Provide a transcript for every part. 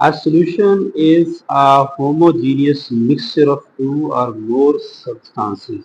A solution is a homogeneous mixture of two or more substances.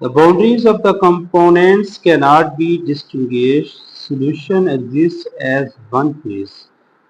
The boundaries of the components cannot be distinguished. Solution exists as one phase.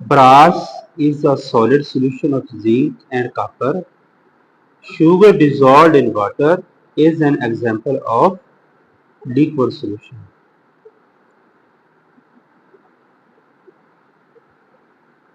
Brass is a solid solution of zinc and copper. Sugar dissolved in water is an example of liquid solution.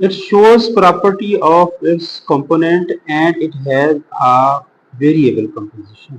It shows property of its component and it has a variable composition.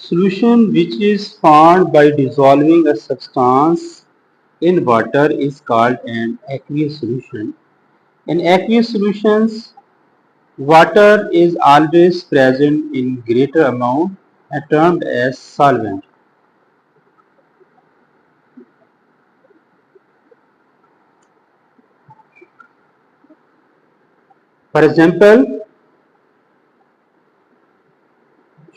solution which is formed by dissolving a substance in water is called an aqueous solution. In aqueous solutions, water is always present in greater amount and termed as solvent. For example,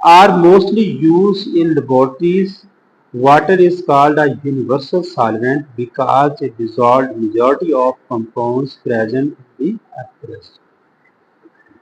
are mostly used in laboratories. Water is called a universal solvent because it dissolves majority of compounds present in the earth crust.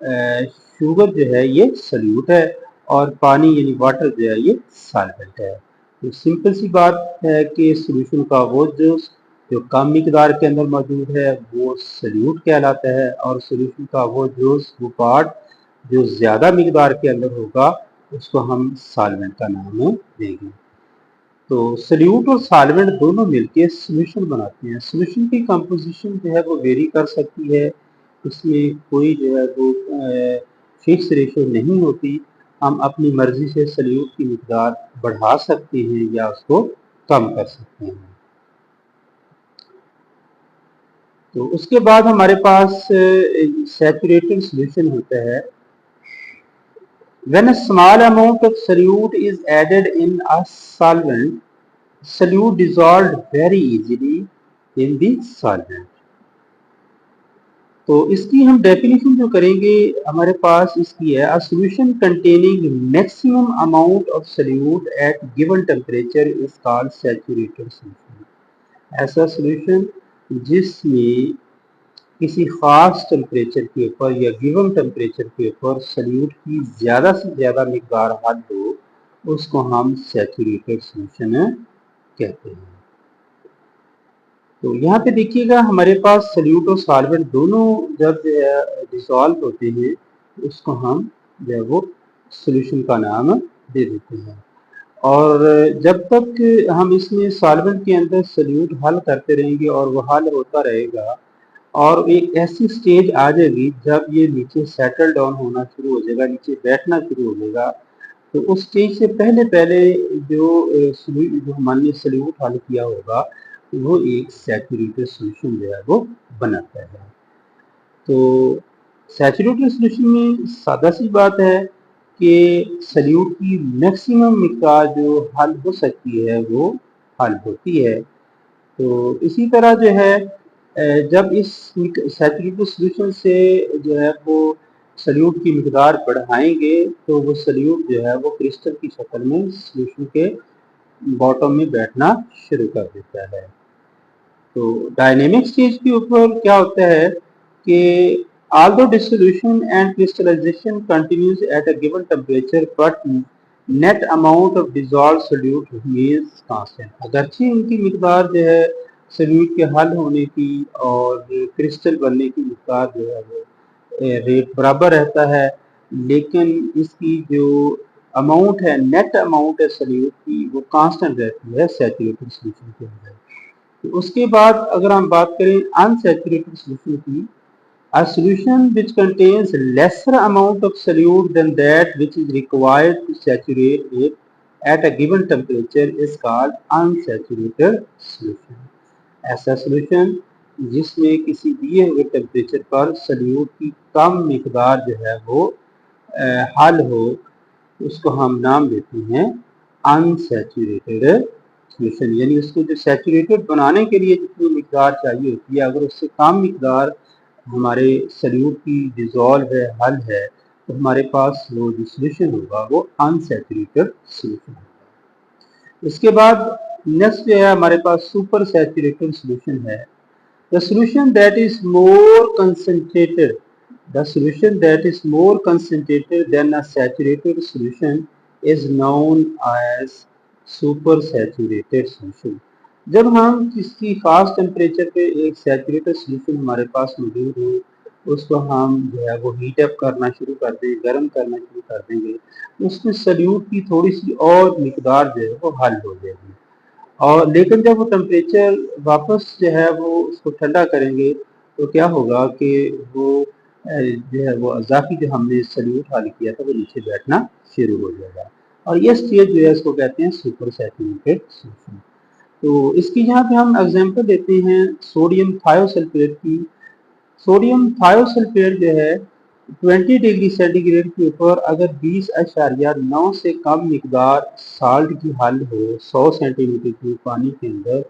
Sugar جو ہے یہ solute ہے اور پانی یعنی water جو ہے یہ سالوینٹ ہے. تو سمپل سی بات ہے کہ سولوشن کا وہ جوس جو کم مقدار کے اندر موجود ہے وہ سلیوٹ کہلاتا ہے اور سولوشن کا وہ جوس وہ پارٹ جو زیادہ مقدار کے اندر ہوگا اس کو ہم سالوینٹ کا نام دیں گے. تو سلیوٹ اور سالوینٹ دونوں مل کے سولوشن بناتے ہیں. سولوشن کی کمپوزیشن جو ہے وہ ویری کر سکتی ہے, اس میں کوئی جو ہے وہ فکس ریشو نہیں ہوتی. ہم اپنی مرضی سے سلیوٹ کی مقدار بڑھا سکتے ہیں یا اس کو کم کر سکتے ہیں. تو اس کے بعد ہمارے پاس سیچوریٹڈ سولوشن ہوتا ہے. When a small amount of solute is added in a solvent, solute dissolved very easily in the solvent. تو اس کی ہم ڈیفینیشن جو کریں گے ہمارے پاس اس کی ہے, a solution containing maximum amount of solute at given temperature is called saturated solution. ایسا سولوشن جس میں کسی خاص ٹمپریچر کے اوپر یا گیون ٹمپریچر کے اوپر سلیوٹ کی زیادہ سے زیادہ مقدار حل ہو اس کو ہم سیچوریٹڈ سولوشن کہتے ہیں. تو یہاں پہ دیکھیے گا ہمارے پاس سلیوٹ اور سالوینٹ دونوں جب ڈیزالو ہوتے ہیں اس کو ہم جو ہے وہ سولوشن کا نام دے دیتے ہیں. اور جب تک ہم اس میں سالوینٹ کے اندر سلیوٹ حل کرتے رہیں گے اور وہ حل ہوتا رہے گا اور ایک ایسی سٹیج آ جائے گی جب یہ نیچے سیٹل ڈاؤن ہونا شروع ہو جائے گا, نیچے بیٹھنا شروع ہو جائے گا, تو اس سٹیج سے پہلے جو ہم نے سلیوٹ حل کیا ہوگا وہ ایک سیچوریٹڈ سولوشن جو ہے وہ بناتا ہے. تو سیچوریٹڈ سولوشن میں سادہ سی بات ہے کہ سلیوٹ کی میکسیمم مقدار جو حل ہو سکتی ہے وہ حل ہوتی ہے. تو اسی طرح جو ہے جب اس سیچوریٹڈ سولوشن سے جو ہے وہ سلیوٹ کی مقدار بڑھائیں گے تو وہ سلیوٹ جو ہے وہ کرسٹل کی شکل میں سولوشن کے باٹم میں بیٹھنا شروع کر دیتا ہے. تو ڈائنامک سٹیج کے اوپر کیا ہوتا ہے کہ although dissolution and crystallization continues at a given temperature but net amount of dissolved solute remains constant. اگرچہ ان کی مقدار جو ہے سلیوٹ کے حل ہونے کی اور کرسٹل بننے کی مقدار جو ہے وہ ریٹ برابر رہتا ہے, لیکن اس کی جو اماؤنٹ ہے نیٹ اماؤنٹ ہے سلیوٹ کی وہ کانسٹنٹ رہتی ہے سیچوریٹڈ سولوشن کے اندر. اس کے بعد اگر ہم بات کریں unsaturated solution کی, a solution which contains lesser amount of solute than that which is required to saturate it at a given temperature is called unsaturated solution. ایسا سولوشن جس میں کسی دیے ہوئے ٹمپریچر پر سلیوٹ کی کم مقدار جو ہے وہ حل ہو اس کو ہم نام دیتے ہیں unsaturated سولوشن. یعنی اس کو جو سیچوریٹڈ بنانے کے لیے جتنی مقدار چاہیے ہوتی ہے اگر اس سے کم مقدار ہمارے سلیوٹ کی ڈیزالو ہے حل ہے تو ہمارے پاس وہ جو سولوشن ہوگا وہ انسیچوریٹڈ سولوشن ہوگا. اس کے بعد نیکسٹ جو ہے ہمارے پاس سپر سیچوریٹڈ سولوشن ہے. The solution that is more concentrated, the solution that is more concentrated than a saturated solution is known as super saturated solution. جب ہم کسی خاص ٹمپریچر پہ ایک سیچوریٹڈ سولوشن ہمارے پاس موجود ہو اس کو ہم جو ہے وہ ہیٹ اپ کرنا شروع کر دیں, گرم کرنا شروع کر دیں گے, اس میں سلیوٹ کی تھوڑی سی اور مقدار جو ہے وہ حل ہو جائے گی. اور لیکن جب وہ ٹمپریچر واپس جو ہے وہ اس کو ٹھنڈا کریں گے تو کیا ہوگا کہ وہ جو ہے وہ اضافی جو ہم نے سلیوٹ حل کیا تھا وہ نیچے بیٹھنا شروع ہو جائے گا. اور یہ اسٹیج جو ہے اس کو کہتے ہیں سپر سیچوریٹڈ سولوشن. تو اس کی یہاں پہ ہم ایگزامپل دیتے ہیں سوڈیم تھائیوسلفیٹ کی. سوڈیم تھائیوسلفیٹ جو ہے 20 ڈگری سینٹی گریڈ کے اوپر اگر 20.9 سے کم مقدار سالٹ کی حل ہو 100 سینٹی میٹر کی پانی کے اندر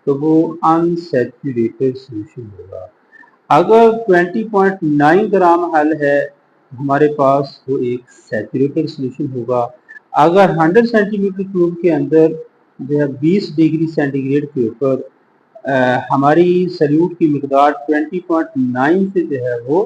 تو وہ انسیچوریٹڈ سولوشن ہوگا. اگر 20.9 گرام حل ہے ہمارے پاس وہ ایک سیچوریٹڈ سولوشن ہوگا. اگر 100 سینٹی میٹر کیوب کے اندر جو ہے 20 ڈگری سینٹی گریڈ کے اوپر ہماری سلیوٹ کی مقدار 20.9 سے جو ہے وہ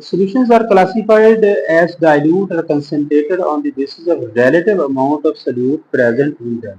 solutions are classified as dilute or concentrated on the basis of relative amount of solute present in them।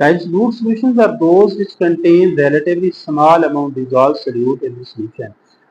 Dilute solutions are those which contain relatively small amount dissolved solute in the solution।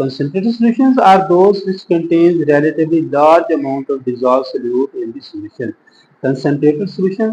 concentrated solutions are those which contain relatively large amount of dissolved solute in the solution। concentrated solution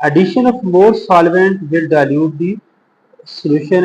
addition of more solvent will dilute the solution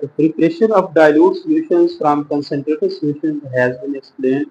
the preparation of dilute solutions from concentrated solutions has been explained।